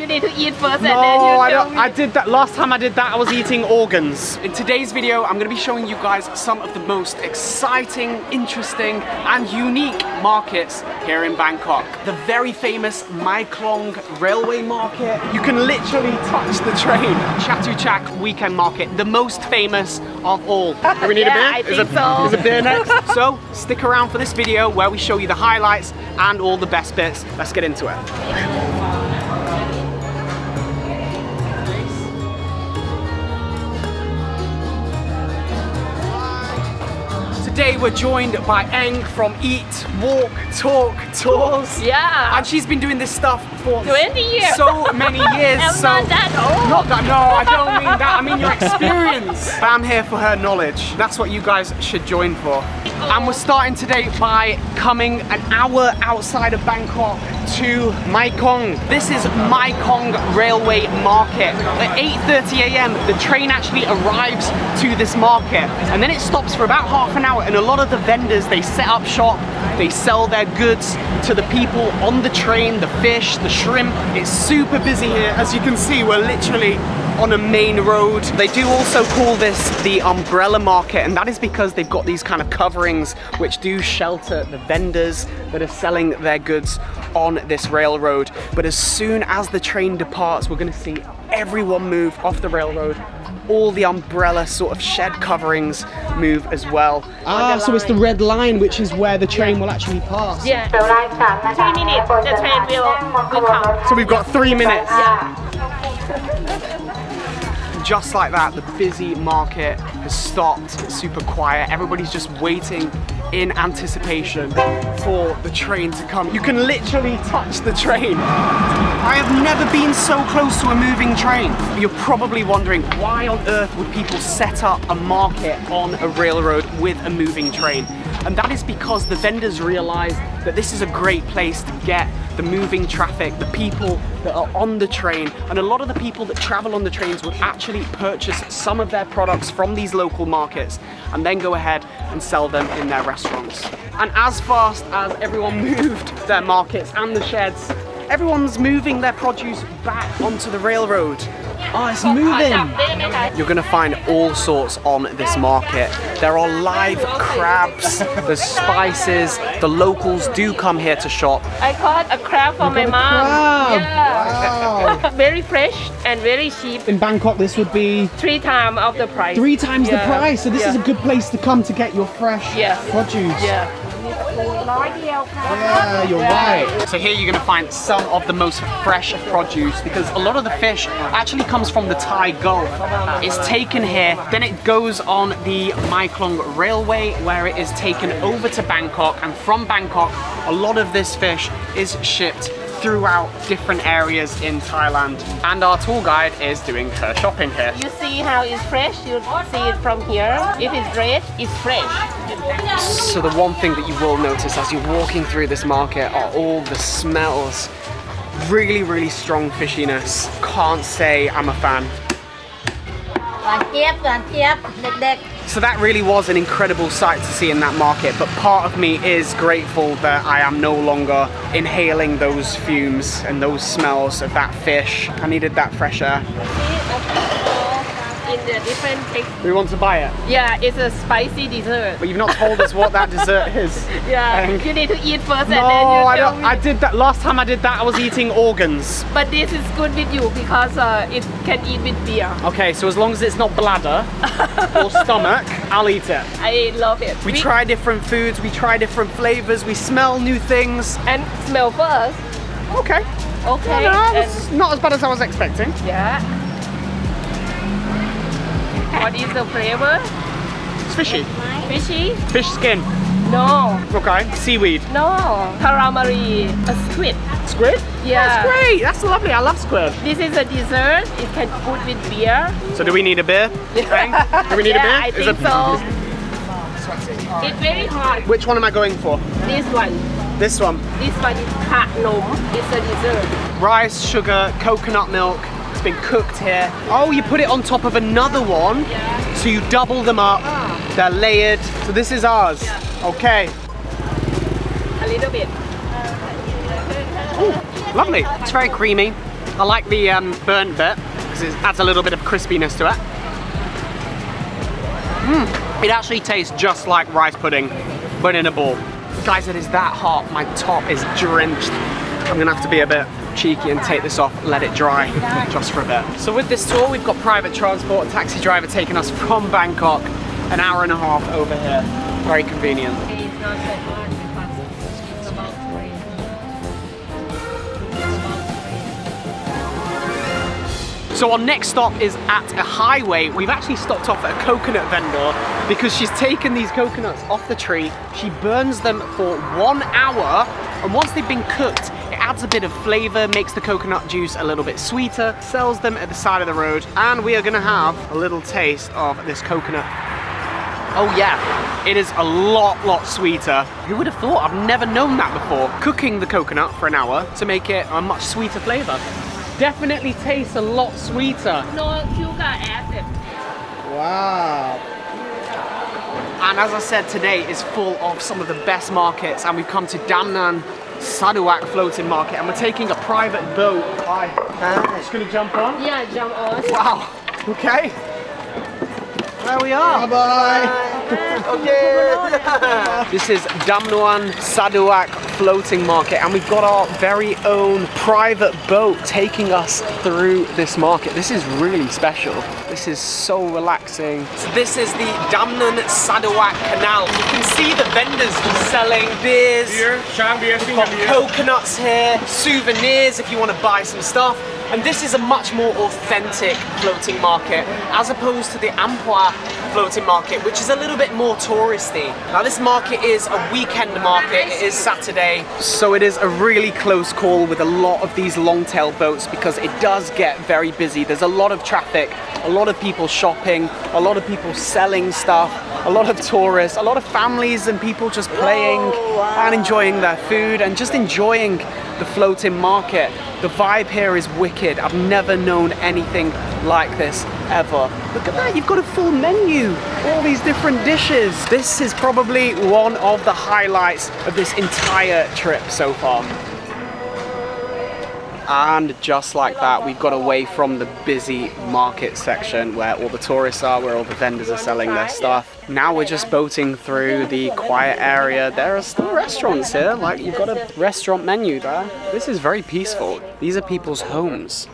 need to eat first No, and then you I tell don't. me. I did that last time I did that. I was eating organs. In today's video, I'm going to be showing you guys some of the most exciting, interesting, and unique markets here in Bangkok. The very famous Klong railway market. You can literally touch the train. Chatuchak weekend market, the most famous of all. Do we need a beer? I think so. Is a beer next? So stick around for this video where we show you the highlights and all the best bits. Let's get into it. Today we're joined by Heng from Eat, Walk, Talk, Tours. Yeah. And she's been doing this stuff for 20 years. so many years. I'm not that old. Not that, no, I don't mean that. I mean your experience. But I'm here for her knowledge. That's what you guys should join for. And we're starting today by coming an hour outside of Bangkok to Kong. This is Kong Railway Market. At 8:30 a.m. the train actually arrives to this market and then it stops for about half an hour, and a lot of the vendors, they set up shop, they sell their goods to the people on the train, the fish, the shrimp. It's super busy here. As you can see, we're literally on a main road. They do also call this the umbrella market, and that is because they've got these kind of coverings which do shelter the vendors that are selling their goods on this railroad. But as soon as the train departs, we're going to see everyone move off the railroad. All the umbrella sort of shed coverings move as well. Ah, so it's the red line, which is where the train will actually pass. Yeah. 3 minutes. The train will come. So we've got 3 minutes. Yeah. Just like that, the busy market has stopped. It's super quiet. Everybody's just waiting in anticipation for the train to come. You can literally touch the train. I have never been so close to a moving train. You're probably wondering, why on earth would people set up a market on a railroad with a moving train? And that is because the vendors realize that this is a great place to get the moving traffic, the people that are on the train. And a lot of the people that travel on the trains would actually purchase some of their products from these local markets and then go ahead and sell them in their restaurants. And as fast as everyone moved their markets and the sheds, everyone's moving their produce back onto the railroad. Oh, it's moving! You're gonna find all sorts on this market. There are live crabs, there's spices. The locals do come here to shop. I caught a crab for my mom. Yeah. Wow. Very fresh and very cheap. In Bangkok, this would be 3 times of the price. 3 times the price. So this is a good place to come to get your fresh produce. Yeah. Yeah, you're right. So here you're going to find some of the most fresh produce, because a lot of the fish actually comes from the Thai Gulf. It's taken here, then it goes on the Klong Railway, where it is taken over to Bangkok, and from Bangkok a lot of this fish is shipped throughout different areas in Thailand. And our tour guide is doing her shopping here. You see how it's fresh? You see it from here. If it's red, it's fresh. So the one thing that you will notice as you're walking through this market are all the smells. Really, really strong fishiness. Can't say I'm a fan. So that really was an incredible sight to see in that market, but part of me is grateful that I am no longer inhaling those fumes and those smells of that fish. I needed that fresh air. In the different texture. We want to buy it? Yeah, it's a spicy dessert. But you've not told us what that dessert is. Yeah, you need to eat first and no, then you tell me. I did that. Last time I did that, I was eating organs. But this is good with you because it can eat with beer. Okay, so as long as it's not bladder or stomach, I'll eat it. I love it. We try different foods, we try different flavors, we smell new things. And smell first. Okay. Okay. No, it's not as bad as I was expecting. Yeah. What is the flavor? It's fishy. Fishy? Fish skin. No. Okay. Seaweed. No. Calamari. A squid. Squid? Yeah. That's great. That's lovely. I love squid. This is a dessert. It can put with beer. So do we need a beer? Do we need a beer? I think so. It's very hot. Which one am I going for? This one. This one. This one is Damnoen. It's a dessert. Rice, sugar, coconut milk. It's been cooked here. Oh, you put it on top of another one. Yeah. So you double them up. They're layered. So this is ours. Yeah. Okay. A little bit. Ooh, lovely. It's very creamy. I like the burnt bit because it adds a little bit of crispiness to it. It actually tastes just like rice pudding, but in a ball. Guys, it is that hot, my top is drenched. I'm gonna have to be a bit cheeky and take this off, let it dry just for a bit. So with this tour, we've got private transport, a taxi driver taking us from Bangkok, an hour and a half over here. Very convenient. So our next stop is at a highway. We've actually stopped off at a coconut vendor because she's taken these coconuts off the tree. She burns them for 1 hour, and once they've been cooked, it adds a bit of flavor, makes the coconut juice a little bit sweeter, sells them at the side of the road, and we are gonna have a little taste of this coconut. Oh yeah, it is a lot sweeter. Who would have thought? I've never known that before. Cooking the coconut for an hour to make it a much sweeter flavor. Definitely tastes a lot sweeter. No sugar added. Wow. And as I said, today is full of some of the best markets, and we've come to Damnoen Saduak floating market, and we're taking a private boat. Hi. Just gonna jump on? Yeah, jump on. Wow. Okay. There we are. Bye-bye. Okay. This is Damnoen Saduak floating market, and we've got our very own private boat taking us through this market. This is really special. This is so relaxing. So this is the Damnoen Saduak canal. You can see the vendors selling beers, coconuts here, souvenirs if you want to buy some stuff. And this is a much more authentic floating market as opposed to the Ampua floating market, which is a little bit more touristy. Now this market is a weekend market, it is Saturday, so it is a really close call with a lot of these long-tail boats because it does get very busy. There's a lot of traffic, a lot of people shopping, a lot of people selling stuff, a lot of tourists, a lot of families and people just playing and enjoying their food and just enjoying the floating market. The vibe here is wicked. I've never known anything like this ever. Look at that, you've got a full menu, all these different dishes. This is probably one of the highlights of this entire trip so far. And just like that, we've got away from the busy market section where all the tourists are, where all the vendors are selling their stuff. Now we're just boating through the quiet area. There are still restaurants here, like you've got a restaurant menu there. This is very peaceful. These are people's homes.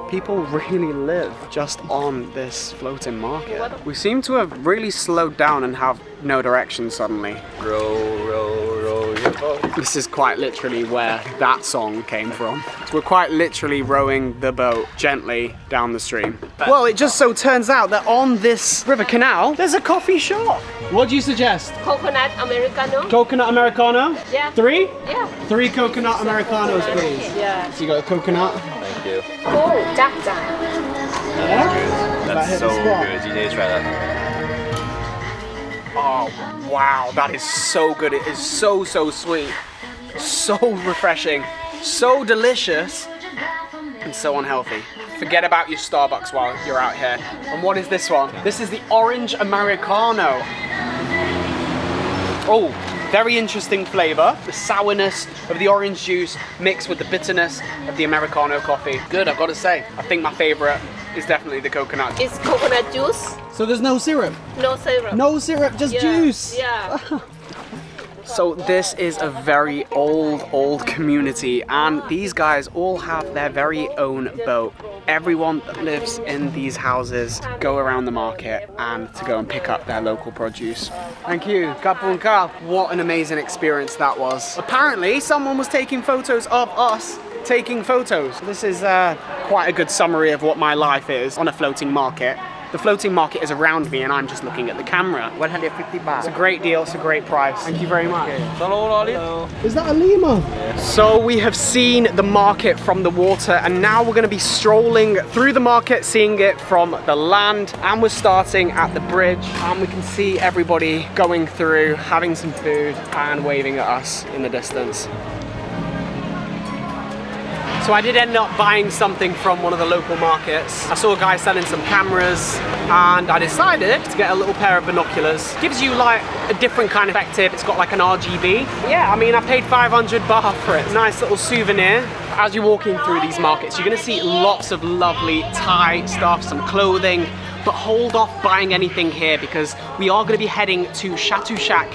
People really live just on this floating market. We seem to have really slowed down and have no direction suddenly. Row, row, row your boat. This is quite literally where that song came from. So we're quite literally rowing the boat gently down the stream. Well, it just so turns out that on this river canal, there's a coffee shop. What do you suggest? Coconut Americano. Coconut Americano? Yeah. 3? Yeah. 3 coconut Americanos, please. Yeah. So you got a coconut? Thank you. Oh, jack. Yeah? That's so good. You need to try that. Oh, wow, that is so good. It is so sweet, so refreshing, so delicious, and so unhealthy. Forget about your Starbucks while you're out here. And what is this one? This is the Orange Americano. Oh, very interesting flavor. The sourness of the orange juice mixed with the bitterness of the Americano coffee. Good, I've got to say. I think my favorite is definitely the coconut. It's coconut juice. So there's no syrup? No syrup. No syrup, just juice? Yeah. So this is a very old community, and these guys all have their very own boat. Everyone that lives in these houses go around the market and to go and pick up their local produce. Thank you, Patpong. What an amazing experience that was. Apparently someone was taking photos of us taking photos. This is quite a good summary of what my life is on a floating market. The floating market is around me and I'm just looking at the camera. 150 baht. It's a great deal, it's a great price. Thank you very much. Hello. Is that a llama? Yeah. So we have seen the market from the water and now we're going to be strolling through the market, seeing it from the land, and we're starting at the bridge and we can see everybody going through, having some food and waving at us in the distance. So I did end up buying something from one of the local markets. I saw a guy selling some cameras and I decided to get a little pair of binoculars. Gives you like a different kind of perspective. It's got like an RGB. Yeah, I mean, I paid 500 baht for it. Nice little souvenir. as you're walking through these markets, you're gonna see lots of lovely Thai stuff, some clothing, but hold off buying anything here because we are gonna be heading to Chatuchak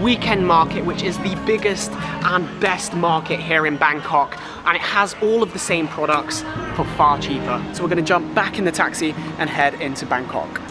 weekend market, which is the biggest and best market here in Bangkok. And it has all of the same products for far cheaper. So we're gonna jump back in the taxi and head into Bangkok.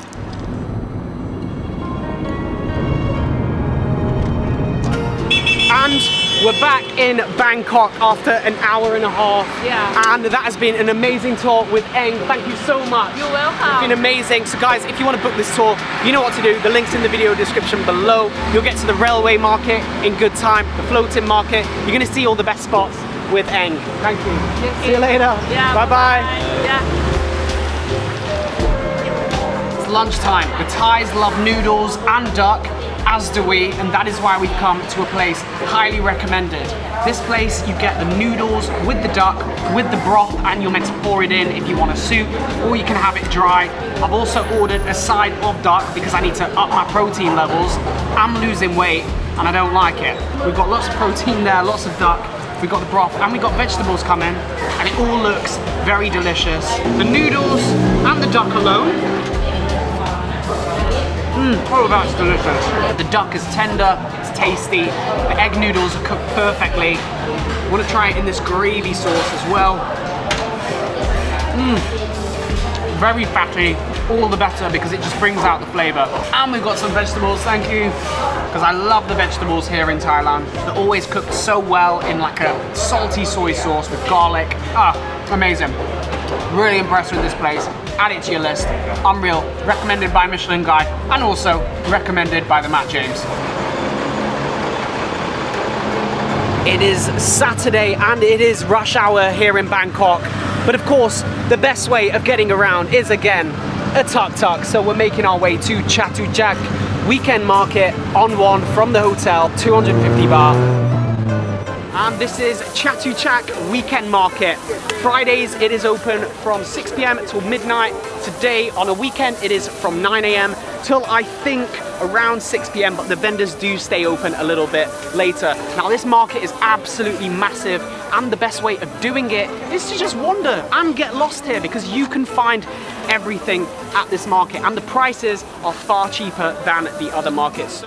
And we're back in Bangkok after an hour and a half. Yeah. And that has been an amazing tour with Heng. Thank you so much. You're welcome. It's been amazing. So guys, if you want to book this tour, you know what to do. The link's in the video description below. You'll get to the railway market in good time, the floating market. You're gonna see all the best spots with Heng. Thank you. See you later. Yeah, Bye-bye. Yeah. It's lunchtime. The Thais love noodles and duck, as do we, and that is why we've come to a place highly recommended. This place, you get the noodles with the duck, with the broth, and you're meant to pour it in if you want a soup, or you can have it dry. I've also ordered a side of duck because I need to up my protein levels. I'm losing weight and I don't like it. We've got lots of protein there, lots of duck. We've got the broth and we've got vegetables coming, and it all looks very delicious. The noodles and the duck alone, oh, that's delicious. The duck is tender, it's tasty, the egg noodles are cooked perfectly. I want to try it in this gravy sauce as well. Very fatty, all the better because it just brings out the flavour. And we've got some vegetables, thank you, because I love the vegetables here in Thailand. They're always cooked so well in like a salty soy sauce with garlic. Ah, amazing. Really impressed with this place. Add it to your list. Unreal. Recommended by Michelin Guide and also recommended by the Matt James. It is Saturday and it is rush hour here in Bangkok. But of course, the best way of getting around is again a tuk-tuk. So we're making our way to Chatuchak weekend market on one from the hotel, 250 baht. And this is Chatuchak weekend market. Fridays it is open from 6 PM till midnight. Today on a weekend it is from 9 AM till I think around 6 PM, but the vendors do stay open a little bit later. Now this market is absolutely massive, and the best way of doing it is to just wander and get lost here because you can find everything at this market and the prices are far cheaper than the other markets.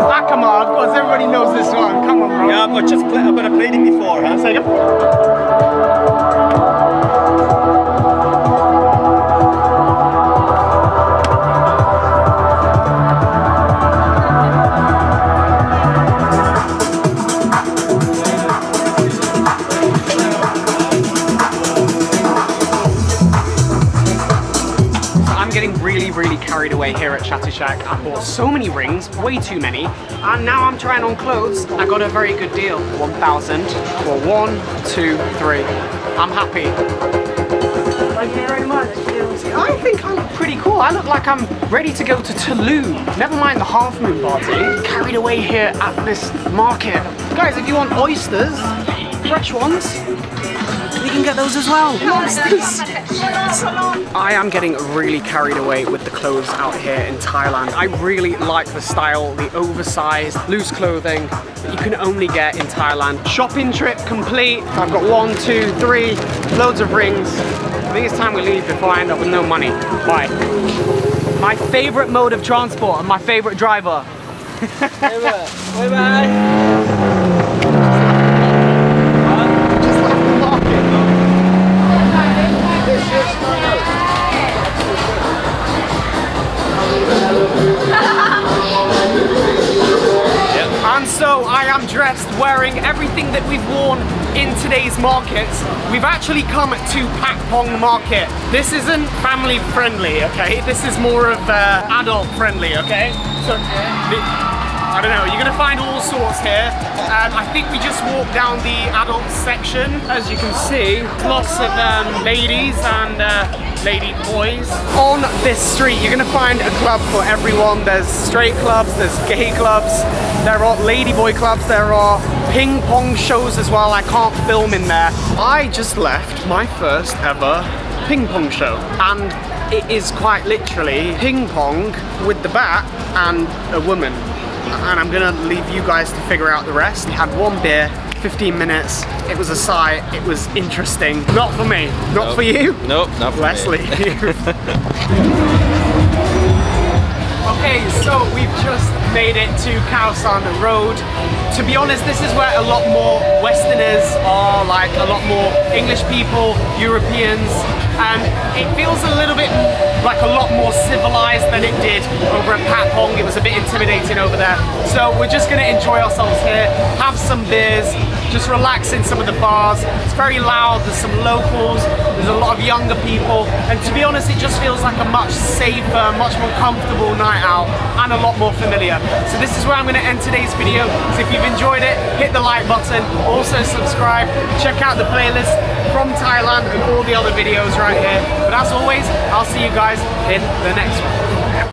Ah, come on, of course everybody knows this one. Come on, bro. Yeah, I've just played it before, huh? Say it. Really carried away here at Chatuchak. I bought so many rings, way too many, and now I'm trying on clothes. I got a very good deal, 1,000 for 1, 2, 3. I'm happy. Thank you very much. I think I look pretty cool. I look like I'm ready to go to Tulum. Never mind the half moon party. Carried away here at this market. Guys, if you want oysters, fresh ones, you can get those as well. I am getting really carried away with the clothes out here in Thailand. I really like the style, the oversized, loose clothing that you can only get in Thailand. Shopping trip complete. I've got 1, 2, 3, loads of rings. I think it's time we leave before I end up with no money. Bye. My favorite mode of transport and my favorite driver. Bye bye. And so I am dressed wearing everything that we've worn in today's markets. We've actually come to Patpong market. This isn't family friendly, okay? This is more of adult friendly, okay? So, I don't know, you're gonna find all sorts here. I think we just walked down the adult section. As you can see, lots of ladies and lady boys. On this street, you're gonna find a club for everyone. There's straight clubs, there's gay clubs, there are ladyboy clubs, there are ping pong shows as well. I can't film in there. I just left my first ever ping pong show, and it is quite literally ping pong with the bat and a woman. And I'm gonna leave you guys to figure out the rest. We had one beer, 15 minutes. It was a sight. It was interesting. Not for me. Not for you? Nope, not for Leslie. me. Okay, so we've just made it to Khaosan Road. To be honest, this is where a lot more Westerners are, like a lot more English people, Europeans, and it feels a little bit like a lot more civilized than it did over at Patpong. It was a bit intimidating over there. So we're just gonna enjoy ourselves here, have some beers, just relax in some of the bars. It's very loud, there's some locals, there's a lot of younger people, and to be honest, it just feels like a much safer, much more comfortable night out, and a lot more familiar. So this is where I'm gonna end today's video. So if you've enjoyed it, hit the like button, also subscribe, check out the playlist from Thailand and all the other videos right here. But as always, I'll see you guys in the next one.